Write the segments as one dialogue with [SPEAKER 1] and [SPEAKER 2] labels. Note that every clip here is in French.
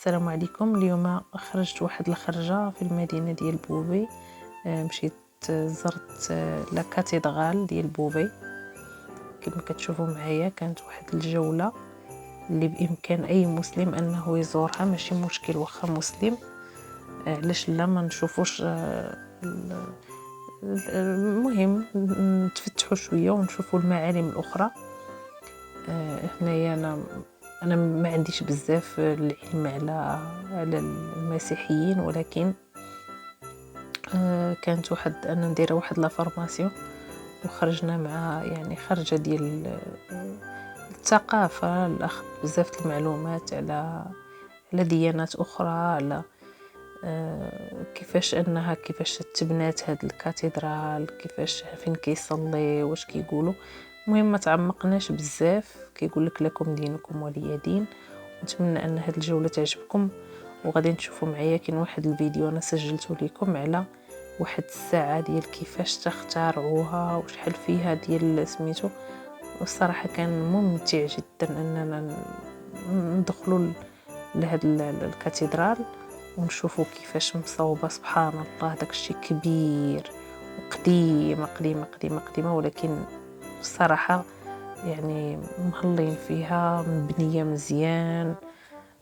[SPEAKER 1] السلام عليكم. اليوم خرجت واحد الخرجه في المدينه ديال بوبي. مشيت زرت لا كاتدرال ديال بوبي. كما كتشوفوا معايا كانت واحد الجوله اللي بامكان اي مسلم انه يزورها، ماشي مشكل واخا مسلم. علاش لا ما نشوفوش؟ المهم نتفتحوا شويه ونشوفوا المعالم الاخرى. هنايا انا ما عنديش بزاف العلم على المسيحيين، ولكن كانت انا ندير واحد لا فورماسيون وخرجنا مع خرجه ديال الثقافه، الاخذ بزاف المعلومات على ديانات اخرى، على كيفاش تبنات هاد الكاتدرال، كيفاش فين كيصلي، واش كيقولوا. المهم ما تعمقناش بزاف، كيقول لكم دينكم ولي دين. نتمنى ان هاد الجوله تعجبكم، وغادي تشوفوا معايا كاين واحد الفيديو انا سجلته لكم على واحد الساعه ديال كيفاش تختارعوها وشحال فيها ديال سميتو. والصراحه كان ممتع جدا اننا ندخلوا لهاد الكاتدرال ونشوفوا كيفاش مصوبه. سبحان الله، داكشي كبير وقديمه قديمه قديمه قديمه، ولكن الصراحه مهلين فيها، مبنيه مزيان.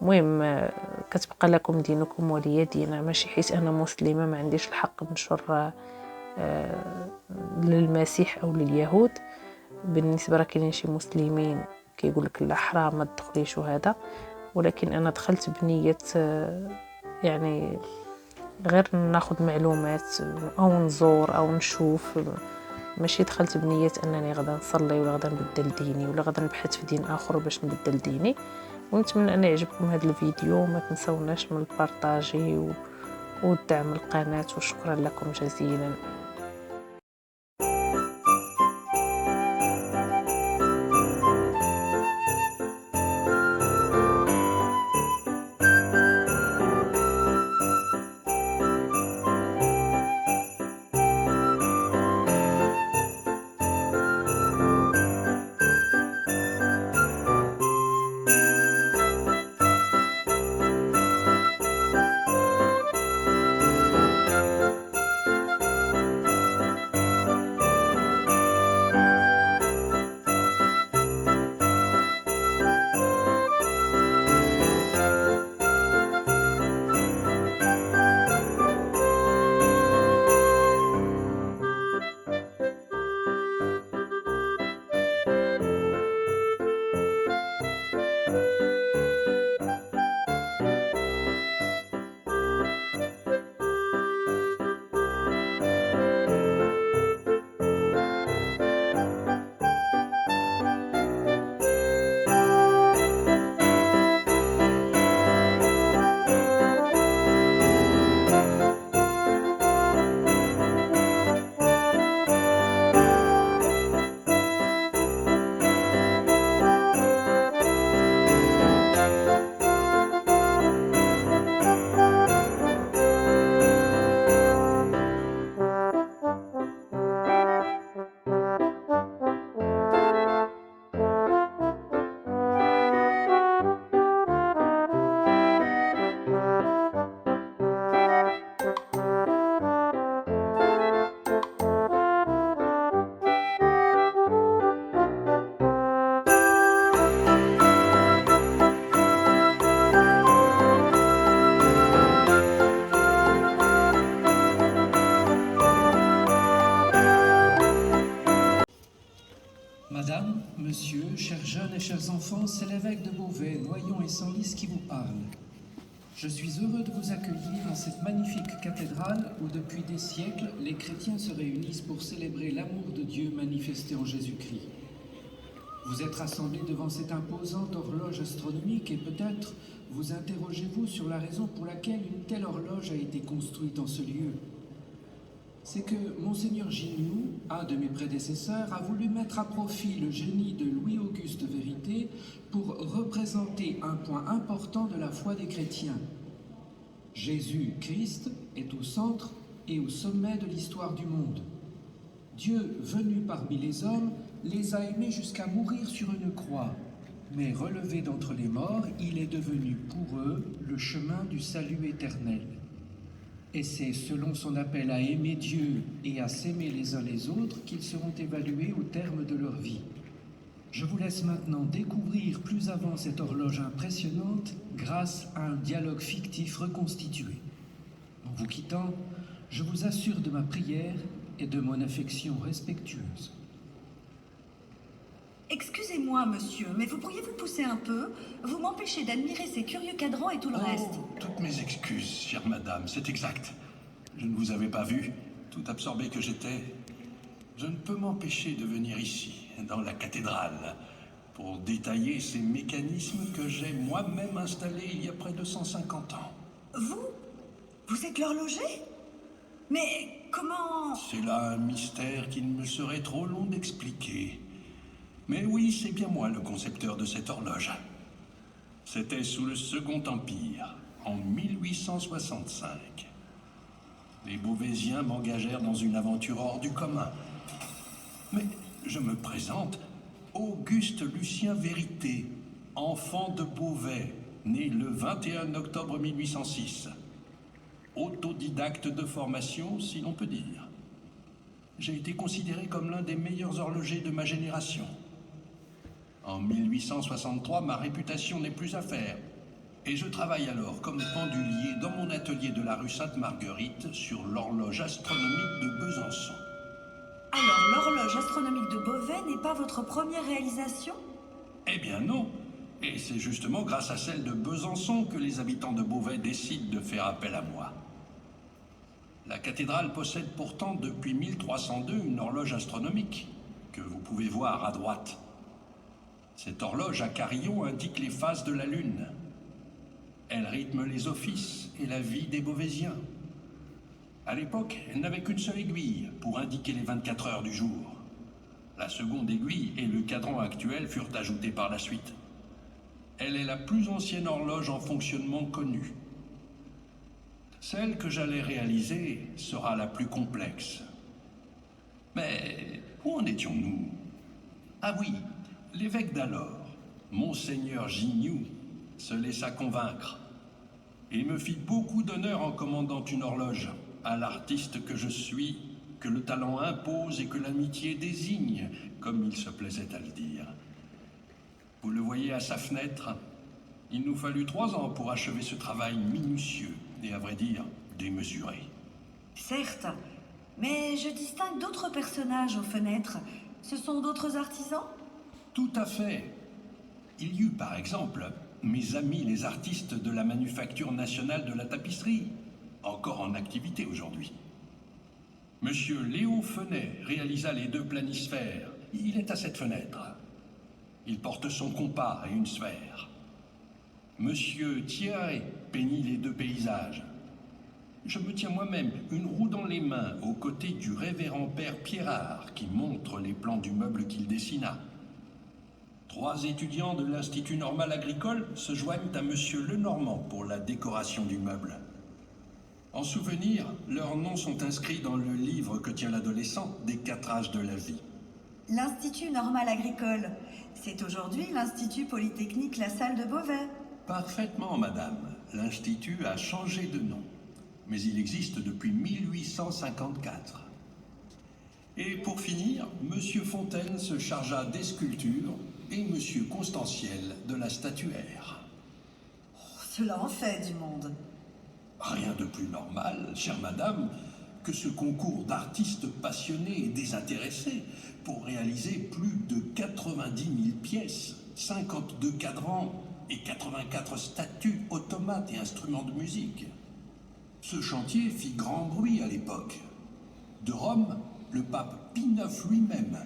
[SPEAKER 1] المهم كتبقى لكم دينكم ولي دين. ماشي حيت انا مسلمه ما عنديش الحق نشر للمسيح او لليهود. بالنسبه راه كاينين شي مسلمين كيقول لك لا حرام ما تدخليش وهذا، ولكن انا دخلت بنيه غير ناخذ معلومات او نزور او نشوف. ماشي دخلت بنيه انني غدا نصلي ولا غدا نبدل ديني ولا غدا نبحث في دين اخر باش نبدل ديني. ونتمنى ان يعجبكم هذا الفيديو، وما تنسوناش من البارطاجي والدعم القناه، وشكرا لكم جزيلا.
[SPEAKER 2] Madame, monsieur, chers jeunes et chers enfants, c'est l'évêque de Beauvais, Noyon et Senlis qui vous parle. Je suis heureux de vous accueillir dans cette magnifique cathédrale où depuis des siècles, les chrétiens se réunissent pour célébrer l'amour de Dieu manifesté en Jésus-Christ. Vous êtes rassemblés devant cette imposante horloge astronomique et peut-être vous interrogez-vous sur la raison pour laquelle une telle horloge a été construite en ce lieu. C'est que Monseigneur Gignoux, un de mes prédécesseurs, a voulu mettre à profit le génie de Louis-Auguste Vérité pour représenter un point important de la foi des chrétiens. Jésus-Christ est au centre et au sommet de l'histoire du monde. Dieu, venu parmi les hommes, les a aimés jusqu'à mourir sur une croix. mais relevé d'entre les morts, il est devenu pour eux le chemin du salut éternel. Et c'est selon son appel à aimer Dieu et à s'aimer les uns les autres qu'ils seront évalués au terme de leur vie. Je vous laisse maintenant découvrir plus avant cette horloge impressionnante grâce à un dialogue fictif reconstitué. En vous quittant, je vous assure de ma prière et de mon affection respectueuse.
[SPEAKER 3] Excusez-moi, monsieur, mais vous pourriez vous pousser un peu? Vous m'empêchez d'admirer ces curieux cadrans et tout le reste.
[SPEAKER 4] Toutes mes excuses, chère madame, c'est exact. Je ne vous avais pas vu, tout absorbé que j'étais. Je ne peux m'empêcher de venir ici, dans la cathédrale, pour détailler ces mécanismes que j'ai moi-même installés il y a près de 150 ans.
[SPEAKER 3] Vous êtes l'horloger? Mais comment...
[SPEAKER 4] C'est là un mystère qu'il me serait trop long d'expliquer. Mais oui, c'est bien moi le concepteur de cette horloge. C'était sous le Second Empire, en 1865. Les Beauvaisiens m'engagèrent dans une aventure hors du commun. Mais je me présente, Auguste Lucien Vérité, enfant de Beauvais, né le 21 octobre 1806. Autodidacte de formation, si l'on peut dire. J'ai été considéré comme l'un des meilleurs horlogers de ma génération. En 1863, ma réputation n'est plus à faire. Et je travaille alors comme pendulier dans mon atelier de la rue Sainte-Marguerite sur l'horloge astronomique de Besançon.
[SPEAKER 3] Alors, l'horloge astronomique de Beauvais n'est pas votre première réalisation?
[SPEAKER 4] Eh bien non. Et c'est justement grâce à celle de Besançon que les habitants de Beauvais décident de faire appel à moi. La cathédrale possède pourtant depuis 1302 une horloge astronomique, que vous pouvez voir à droite. Cette horloge à carillon indique les phases de la Lune. Elle rythme les offices et la vie des Beauvaisiens. À l'époque, elle n'avait qu'une seule aiguille pour indiquer les 24 heures du jour. La seconde aiguille et le cadran actuel furent ajoutés par la suite. Elle est la plus ancienne horloge en fonctionnement connue. Celle que j'allais réaliser sera la plus complexe. Mais où en étions-nous? Ah oui, l'évêque d'alors, Monseigneur Gignoux, se laissa convaincre. Il me fit beaucoup d'honneur en commandant une horloge à l'artiste que je suis, que le talent impose et que l'amitié désigne, comme il se plaisait à le dire. Vous le voyez à sa fenêtre, il nous fallut 3 ans pour achever ce travail minutieux et, à vrai dire, démesuré.
[SPEAKER 3] Certes, mais je distingue d'autres personnages aux fenêtres. Ce sont d'autres artisans?
[SPEAKER 4] Tout à fait. Il y eut par exemple mes amis les artistes de la Manufacture nationale de la tapisserie, encore en activité aujourd'hui. Monsieur Léo Fenet réalisa les 2 planisphères. Il est à cette fenêtre. Il porte son compas et une sphère. Monsieur Thierry peignit les 2 paysages. Je me tiens moi-même une roue dans les mains aux côtés du révérend père Pierrard qui montre les plans du meuble qu'il dessina. 3 étudiants de l'Institut normal agricole se joignent à monsieur Lenormand pour la décoration du meuble. En souvenir, leurs noms sont inscrits dans le livre que tient l'adolescent des 4 âges de la vie.
[SPEAKER 3] L'Institut normal agricole. C'est aujourd'hui l'Institut polytechnique La Salle de Beauvais.
[SPEAKER 4] Parfaitement, madame. L'Institut a changé de nom, mais il existe depuis 1854. Et pour finir, monsieur Fontaine se chargea des sculptures et monsieur Constantiel de la statuaire.
[SPEAKER 3] Cela en fait du monde.
[SPEAKER 4] Rien de plus normal, chère madame, que ce concours d'artistes passionnés et désintéressés pour réaliser plus de 90 000 pièces, 52 cadrans et 84 statues, automates et instruments de musique. Ce chantier fit grand bruit à l'époque. De Rome, le pape Pie IX lui-même,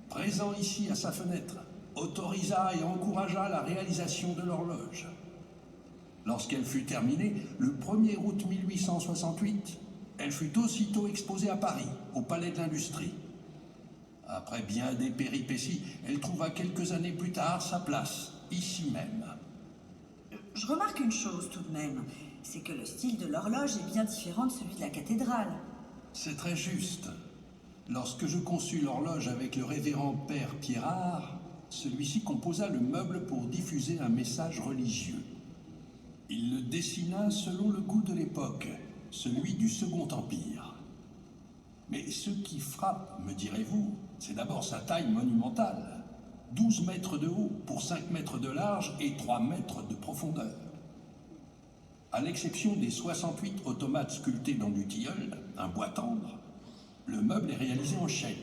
[SPEAKER 4] présent ici à sa fenêtre, autorisa et encouragea la réalisation de l'horloge. Lorsqu'elle fut terminée, le 1er août 1868, elle fut aussitôt exposée à Paris, au Palais de l'Industrie. Après bien des péripéties, elle trouva quelques années plus tard sa place, ici même.
[SPEAKER 3] Je remarque une chose tout de même, c'est que le style de l'horloge est bien différent de celui de la cathédrale.
[SPEAKER 4] C'est très juste. Lorsque je conçus l'horloge avec le révérend père Pierrard, celui-ci composa le meuble pour diffuser un message religieux. Il le dessina selon le goût de l'époque, celui du Second Empire. Mais ce qui frappe, me direz-vous, c'est d'abord sa taille monumentale. 12 mètres de haut pour 5 mètres de large et 3 mètres de profondeur. À l'exception des 68 automates sculptés dans du tilleul, un bois tendre, le meuble est réalisé en chêne.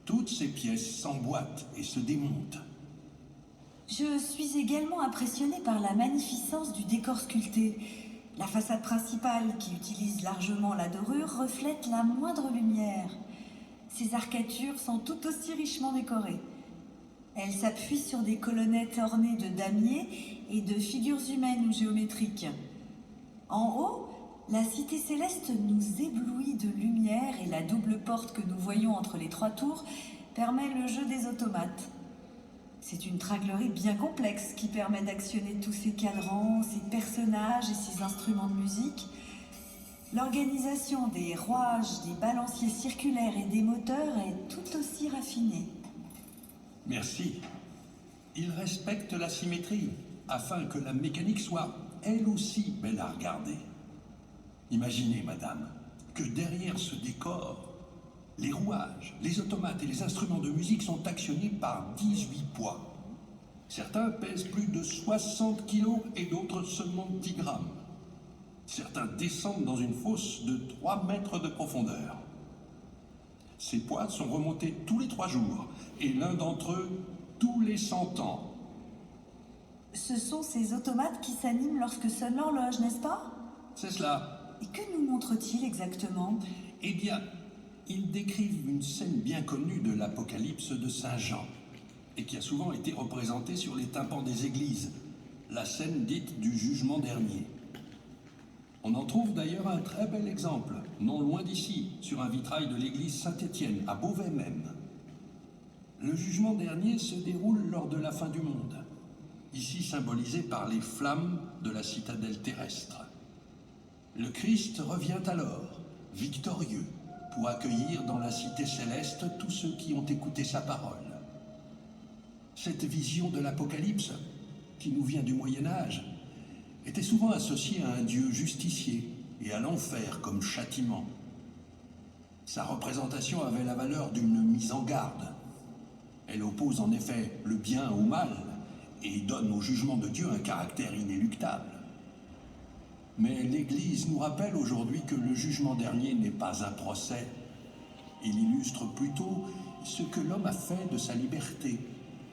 [SPEAKER 4] Toutes ces pièces s'emboîtent et se démontent.
[SPEAKER 3] Je suis également impressionnée par la magnificence du décor sculpté. La façade principale, qui utilise largement la dorure, reflète la moindre lumière. Ces arcatures sont tout aussi richement décorées. Elles s'appuient sur des colonnettes ornées de damiers et de figures humaines ou géométriques. En haut, la cité céleste nous éblouit de lumière et la double porte que nous voyons entre les 3 tours permet le jeu des automates. C'est une traglerie bien complexe qui permet d'actionner tous ces cadrans, ces personnages et ces instruments de musique. L'organisation des rouages, des balanciers circulaires et des moteurs est tout aussi raffinée.
[SPEAKER 4] Merci. Il respecte la symétrie, afin que la mécanique soit, elle aussi, belle à regarder. Imaginez, madame, que derrière ce décor, les rouages, les automates et les instruments de musique sont actionnés par 18 poids. Certains pèsent plus de 60 kilos et d'autres seulement 10 grammes. Certains descendent dans une fosse de 3 mètres de profondeur. Ces poids sont remontés tous les 3 jours, et l'un d'entre eux tous les 100 ans.
[SPEAKER 3] Ce sont ces automates qui s'animent lorsque sonne l'horloge, n'est-ce pas?
[SPEAKER 4] C'est cela.
[SPEAKER 3] Et que nous montre-t-il exactement?
[SPEAKER 4] Eh bien, ils décrivent une scène bien connue de l'Apocalypse de Saint Jean, et qui a souvent été représentée sur les tympans des églises, la scène dite du jugement dernier. On en trouve d'ailleurs un très bel exemple, non loin d'ici, sur un vitrail de l'église Saint-Étienne, à Beauvais même. Le jugement dernier se déroule lors de la fin du monde, ici symbolisé par les flammes de la citadelle terrestre. Le Christ revient alors, victorieux, pour accueillir dans la cité céleste tous ceux qui ont écouté sa parole. Cette vision de l'Apocalypse, qui nous vient du Moyen-Âge, était souvent associée à un Dieu justicier et à l'enfer comme châtiment. Sa représentation avait la valeur d'une mise en garde. Elle oppose en effet le bien au mal et donne au jugement de Dieu un caractère inéluctable. Mais l'Église nous rappelle aujourd'hui que le jugement dernier n'est pas un procès. Il illustre plutôt ce que l'homme a fait de sa liberté,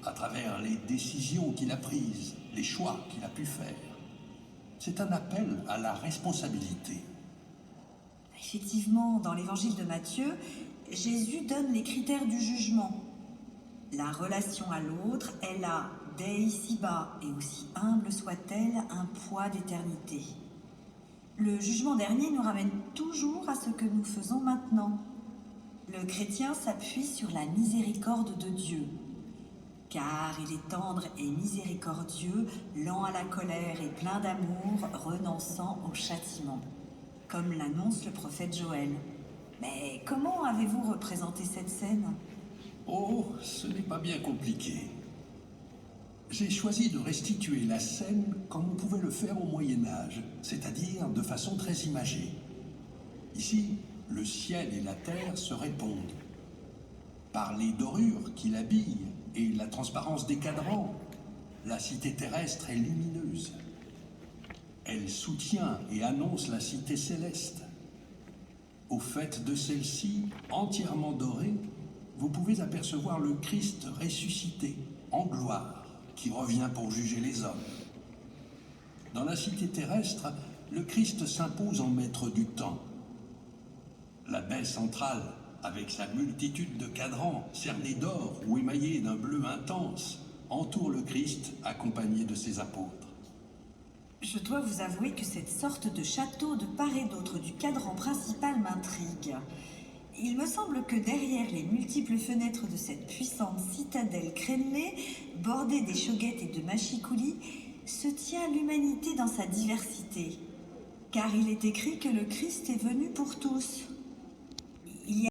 [SPEAKER 4] à travers les décisions qu'il a prises, les choix qu'il a pu faire. C'est un appel à la responsabilité.
[SPEAKER 3] Effectivement, dans l'évangile de Matthieu, Jésus donne les critères du jugement. La relation à l'autre est là, dès ici-bas, et aussi humble soit-elle, un poids d'éternité. Le jugement dernier nous ramène toujours à ce que nous faisons maintenant. Le chrétien s'appuie sur la miséricorde de Dieu. Car il est tendre et miséricordieux, lent à la colère et plein d'amour, renonçant au châtiment. Comme l'annonce le prophète Joël. Mais comment avez-vous représenté cette scène?
[SPEAKER 4] Oh, ce n'est pas bien compliqué. J'ai choisi de restituer la scène comme on pouvait le faire au Moyen-Âge, c'est-à-dire de façon très imagée. Ici, le ciel et la terre se répondent. Par les dorures qui l'habillent et la transparence des cadrans, la cité terrestre est lumineuse. Elle soutient et annonce la cité céleste. Au fait de celle-ci, entièrement dorée, vous pouvez apercevoir le Christ ressuscité, en gloire, qui revient pour juger les hommes. Dans la cité terrestre, le Christ s'impose en maître du temps. La baie centrale, avec sa multitude de cadrans cernés d'or ou émaillés d'un bleu intense, entoure le Christ accompagné de ses apôtres.
[SPEAKER 3] Je dois vous avouer que cette sorte de château de part et d'autre du cadran principal m'intrigue. Il me semble que derrière les multiples fenêtres de cette puissante citadelle crénelée, bordée des shoguettes et de machicoulis, se tient l'humanité dans sa diversité. Car il est écrit que le Christ est venu pour tous.